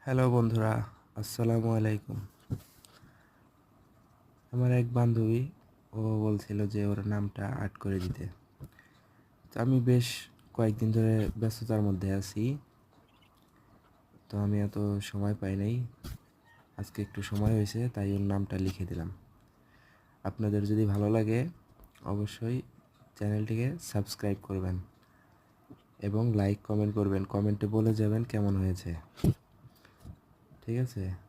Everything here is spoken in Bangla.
হ্যালো বন্ধুরা, আসসালামু আলাইকুম। আমার এক বান্ধবী ও বলছিল যে ওর নামটা আর্ট করে দিতে। তো আমি বেশ কয়েকদিন ধরে ব্যস্ততার মধ্যে আছি, তো আমি এত সময় পাই নাই। আজকে একটু সময় হয়েছে, তাই ওর নামটা লিখে দিলাম। আপনাদের যদি ভালো লাগে অবশ্যই চ্যানেলটিকে সাবস্ক্রাইব করবেন এবং লাইক কমেন্ট করবেন। কমেন্টে বলে যাবেন কেমন হয়েছে। ঠিক আছে।